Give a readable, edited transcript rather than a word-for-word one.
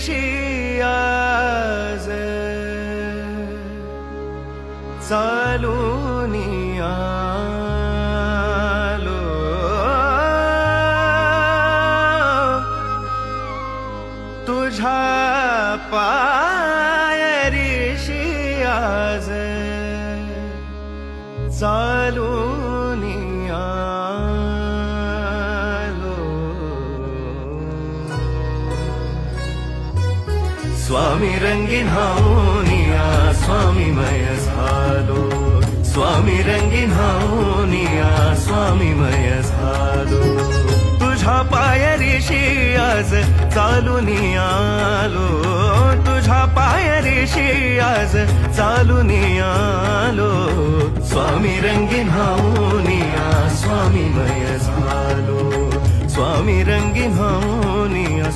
ऋषी आज चालूनी आलो, तुझ्या पाय ऋषी आज चालूनी आलो. स्वामी रंगीन हाऊनिया स्वामीमय झालो, स्वामी रंगीन हाऊनिया स्वामीमय झालो. तुझ्या पाय ऋषी आज चालूनी आलो, तुझ्या पाय ऋषी आज चालूनी आलो. स्वामी रंगीन हाऊनिया स्वामीमय झालो, स्वामी रंगीन हाऊनिया